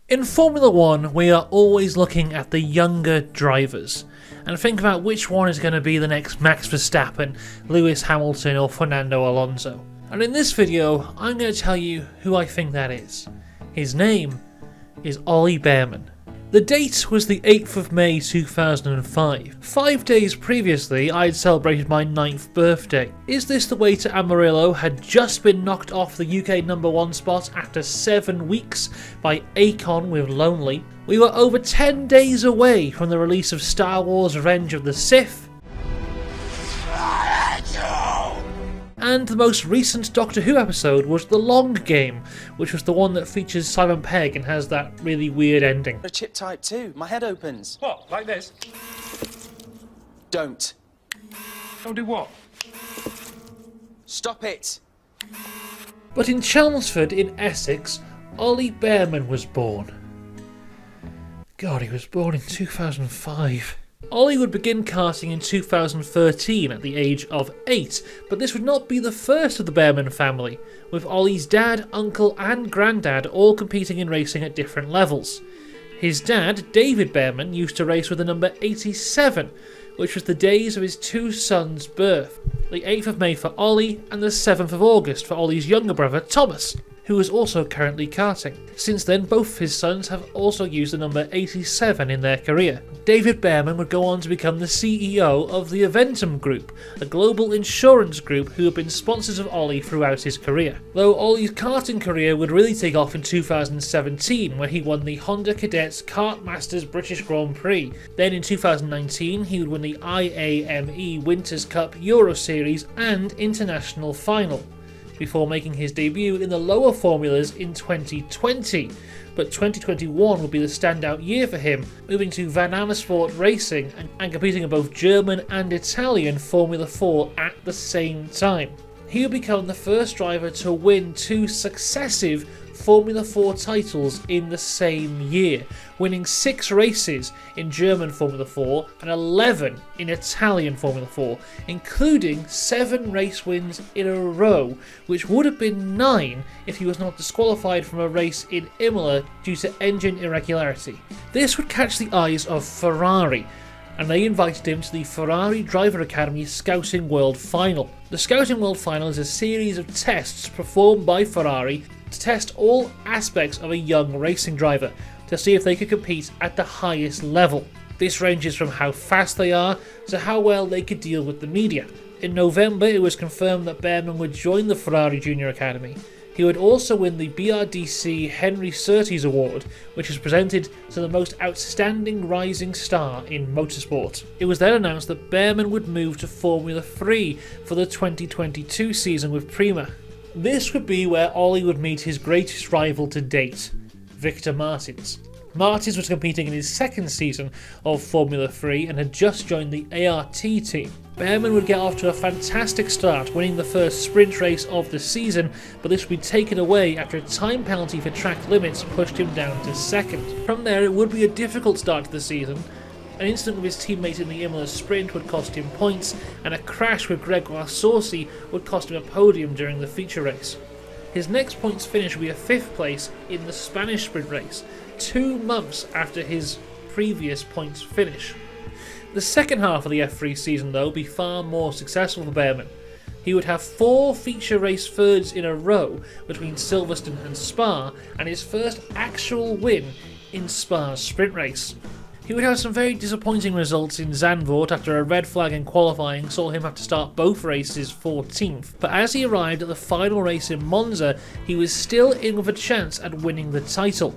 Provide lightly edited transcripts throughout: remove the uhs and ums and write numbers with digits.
In Formula 1, we are always looking at the younger drivers and think about which one is going to be the next Max Verstappen, Lewis Hamilton or Fernando Alonso. And in this video, I'm going to tell you who I think that is. His name is Ollie Bearman. The date was the 8th of May 2005. 5 days previously, I had celebrated my 9th birthday. Is This the Way to Amarillo had just been knocked off the UK #1 spot after 7 weeks by Akon with Lonely. We were over 10 days away from the release of Star Wars Revenge of the Sith. And the most recent Doctor Who episode was The Long Game, which was the one that features Simon Pegg and has that really weird ending. A chip type 2. My head opens. What? Like this? Don't. Don't do what? Stop it. But in Chelmsford in Essex, Ollie Bearman was born. God, he was born in 2005. Ollie would begin karting in 2013 at the age of 8, but this would not be the first of the Bearman family, with Ollie's dad, uncle and granddad all competing in racing at different levels. His dad, David Bearman, used to race with the number 87, which was the days of his 2 sons' birth, the 8th of May for Ollie and the 7th of August for Ollie's younger brother Thomas, who is also currently karting. Since then, both his sons have also used the number 87 in their career. David Bearman would go on to become the CEO of the Eventum Group, a global insurance group who have been sponsors of Ollie throughout his career. Though Ollie's karting career would really take off in 2017, where he won the Honda Cadets Kart Masters British Grand Prix. Then in 2019, he would win the IAME Winters Cup Euro Series and International Final, before making his debut in the lower formulas in 2020. But 2021 would be the standout year for him, moving to Van Amersfoort Racing and competing in both German and Italian Formula 4 at the same time. He would become the first driver to win 2 successive Formula 4 titles in the same year, winning 6 races in German Formula 4 and 11 in Italian Formula 4, including 7 race wins in a row, which would have been 9 if he was not disqualified from a race in Imola due to engine irregularity. This would catch the eyes of Ferrari, and they invited him to the Ferrari Driver Academy Scouting World Final. The Scouting World Final is a series of tests performed by Ferrari to test all aspects of a young racing driver, to see if they could compete at the highest level. This ranges from how fast they are to how well they could deal with the media. In November, it was confirmed that Bearman would join the Ferrari Junior Academy. He would also win the BRDC Henry Surtees Award, which is presented to the most outstanding rising star in motorsport. It was then announced that Bearman would move to Formula 3 for the 2022 season with Prima. This would be where Ollie would meet his greatest rival to date, Victor Martins. Martins was competing in his 2nd season of Formula 3 and had just joined the ART team. Bearman would get off to a fantastic start, winning the first sprint race of the season, but this would be taken away after a time penalty for track limits pushed him down to 2nd. From there, it would be a difficult start to the season. An incident with his teammate in the Imola sprint would cost him points, and a crash with Gregoire Saucy would cost him a podium during the feature race. His next points finish would be a 5th place in the Spanish sprint race, 2 months after his previous points finish. The second half of the F3 season, though, would be far more successful for Bearman. He would have 4 feature race thirds in a row between Silverstone and Spa, and his first actual win in Spa's sprint race. He would have some very disappointing results in Zandvoort after a red flag in qualifying saw him have to start both races 14th, but as he arrived at the final race in Monza, he was still in with a chance at winning the title.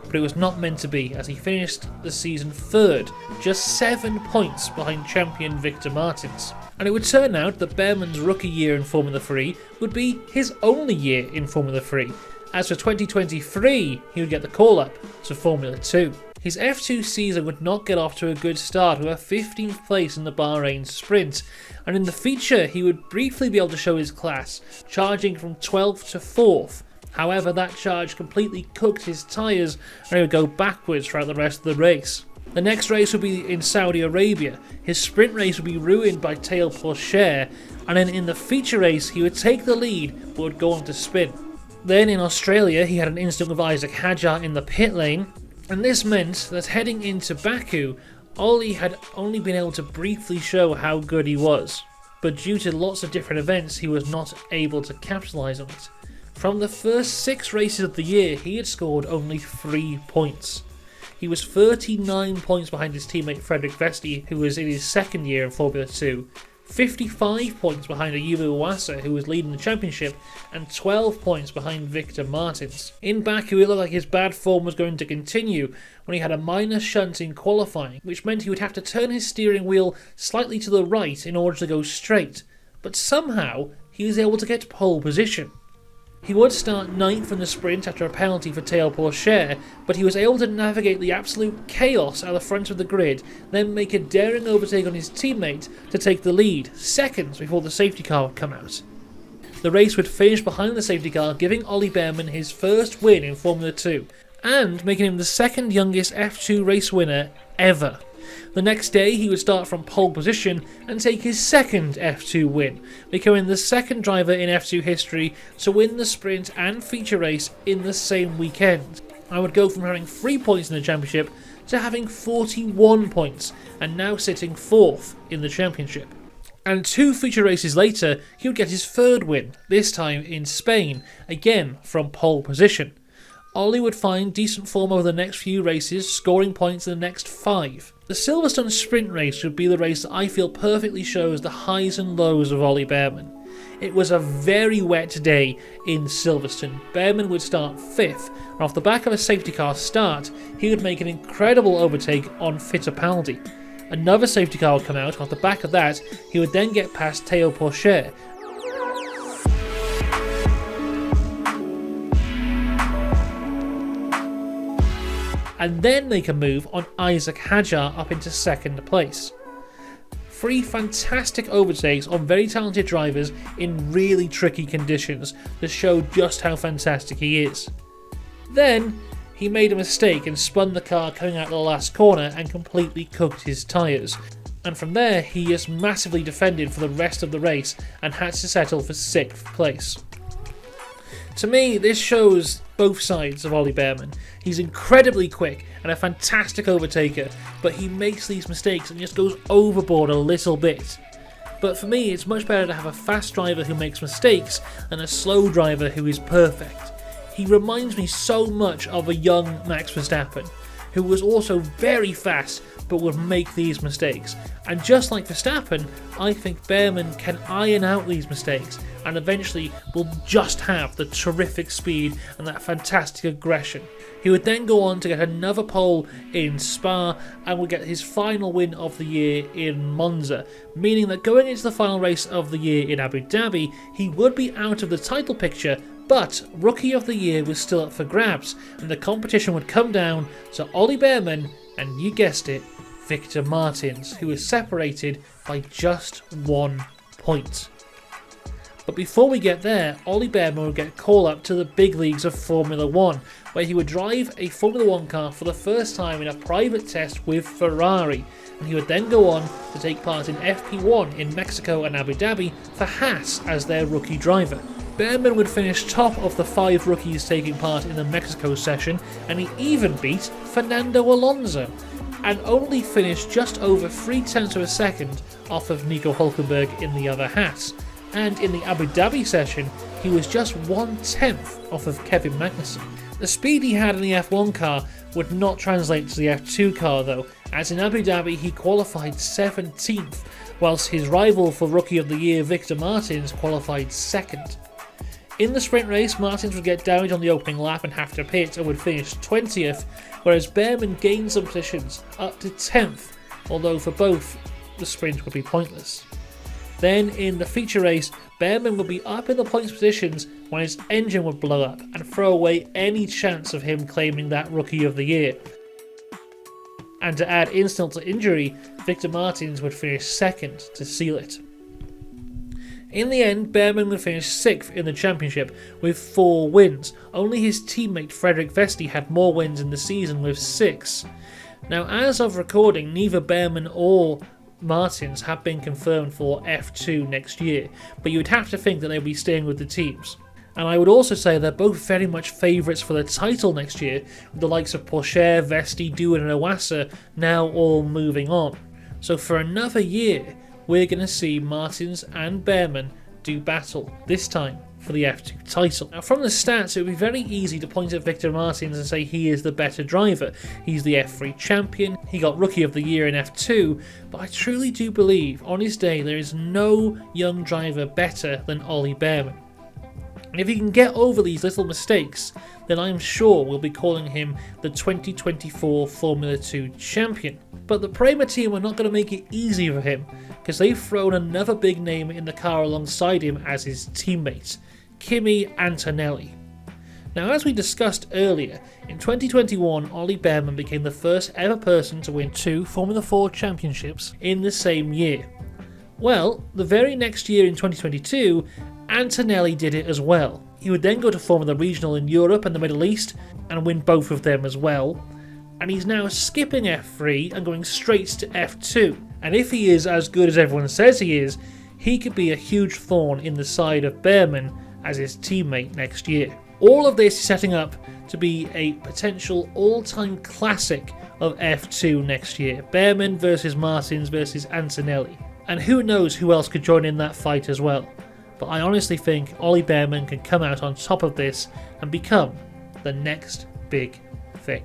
But it was not meant to be, as he finished the season 3rd, just 7 points behind champion Victor Martins. And it would turn out that Bearman's rookie year in Formula 3 would be his only year in Formula 3. As for 2023, he would get the call-up to Formula 2. His F2 season would not get off to a good start with a 15th place in the Bahrain sprint, and in the feature he would briefly be able to show his class, charging from 12th to 4th. However, that charge completely cooked his tyres and he would go backwards throughout the rest of the race. The next race would be in Saudi Arabia. His sprint race would be ruined by Théo Pourchaire, and then in the feature race he would take the lead but would go on to spin. Then in Australia, he had an incident with Isaac Hadjar in the pit lane, and this meant that heading into Baku, Ollie had only been able to briefly show how good he was, but due to lots of different events, he was not able to capitalise on it. From the first 6 races of the year, he had scored only 3 points. He was 39 points behind his teammate Frederick Vesti, who was in his second year in Formula 2, 55 points behind Ayuba Iwasa, who was leading the championship, and 12 points behind Victor Martins. In Baku, it looked like his bad form was going to continue when he had a minor shunt in qualifying, which meant he would have to turn his steering wheel slightly to the right in order to go straight, but somehow he was able to get pole position. He would start 9th in the sprint after a penalty for Théo Pourchaire, but he was able to navigate the absolute chaos at the front of the grid, then make a daring overtake on his teammate to take the lead, seconds before the safety car would come out. The race would finish behind the safety car, giving Ollie Bearman his first win in Formula 2, and making him the second youngest F2 race winner ever. The next day, he would start from pole position and take his second F2 win, becoming the second driver in F2 history to win the sprint and feature race in the same weekend. I would go from having 3 points in the championship to having 41 points, and now sitting 4th in the championship. And 2 feature races later, he would get his third win, this time in Spain, again from pole position. Ollie would find decent form over the next few races, scoring points in the next 5. The Silverstone sprint race would be the race that I feel perfectly shows the highs and lows of Ollie Bearman. It was a very wet day in Silverstone. Bearman would start 5th, and off the back of a safety car start, he would make an incredible overtake on Fittipaldi. Another safety car would come out, and off the back of that, he would then get past Théo Pourchaire. And then make a move on Isaac Hadjar up into 2nd place. 3 fantastic overtakes on very talented drivers in really tricky conditions to show just how fantastic he is. Then he made a mistake and spun the car coming out the last corner and completely cooked his tyres. And from there he just massively defended for the rest of the race and had to settle for 6th place. To me, this shows both sides of Ollie Bearman. He's incredibly quick and a fantastic overtaker, but he makes these mistakes and just goes overboard a little bit. But for me, it's much better to have a fast driver who makes mistakes than a slow driver who is perfect. He reminds me so much of a young Max Verstappen, who was also very fast but would make these mistakes. And just like Verstappen, I think Bearman can iron out these mistakes and eventually will just have the terrific speed and that fantastic aggression. He would then go on to get another pole in Spa and would get his final win of the year in Monza, meaning that going into the final race of the year in Abu Dhabi, he would be out of the title picture, but Rookie of the Year was still up for grabs, and the competition would come down to Ollie Bearman and, you guessed it, Victor Martins, who was separated by just 1 point. But before we get there, Ollie Bearman would get a call up to the big leagues of Formula 1, where he would drive a Formula 1 car for the first time in a private test with Ferrari, and he would then go on to take part in FP1 in Mexico and Abu Dhabi for Haas as their rookie driver. Bearman would finish top of the 5 rookies taking part in the Mexico session, and he even beat Fernando Alonso, and only finished just over 0.3 of a second off of Nico Hülkenberg in the other Haas. And in the Abu Dhabi session, he was just 1/10 off of Kevin Magnussen. The speed he had in the F1 car would not translate to the F2 car though, as in Abu Dhabi he qualified 17th, whilst his rival for Rookie of the Year Victor Martins qualified 2nd. In the sprint race, Martins would get damage on the opening lap and have to pit and would finish 20th, whereas Bearman gained some positions up to 10th, although for both the sprint would be pointless. Then in the feature race, Bearman would be up in the points positions when his engine would blow up and throw away any chance of him claiming that Rookie of the Year. And to add insult to injury, Victor Martins would finish 2nd to seal it. In the end, Bearman would finish 6th in the championship with 4 wins. Only his teammate Frederick Vesti had more wins in the season with 6. Now, as of recording, neither Bearman or Martins have been confirmed for F2 next year, but you would have to think that they'll be staying with the teams. And I would also say they're both very much favourites for the title next year, with the likes of Pourchaire, Vesti, Doohan and Owasa now all moving on. So for another year, we're going to see Martins and Bearman do battle, this time for the F2 title. Now from the stats, it would be very easy to point at Victor Martins and say he is the better driver. He's the F3 champion, he got Rookie of the Year in F2, but I truly do believe on his day there is no young driver better than Ollie Bearman. And if he can get over these little mistakes, then I'm sure we'll be calling him the 2024 Formula 2 champion. But the Prema team are not going to make it easy for him, because they've thrown another big name in the car alongside him as his teammate, Kimi Antonelli. Now, as we discussed earlier, in 2021 Ollie Bearman became the first ever person to win 2 Formula 4 championships in the same year. Well, the very next year in 2022, Antonelli did it as well. He would then go to Formula Regional in Europe and the Middle East and win both of them as well. And he's now skipping F3 and going straight to F2. And if he is as good as everyone says he is, he could be a huge thorn in the side of Bearman as his teammate next year. All of this is setting up to be a potential all-time classic of F2 next year. Bearman versus Martins versus Antonelli. And who knows who else could join in that fight as well. But I honestly think Ollie Bearman can come out on top of this and become the next big thing.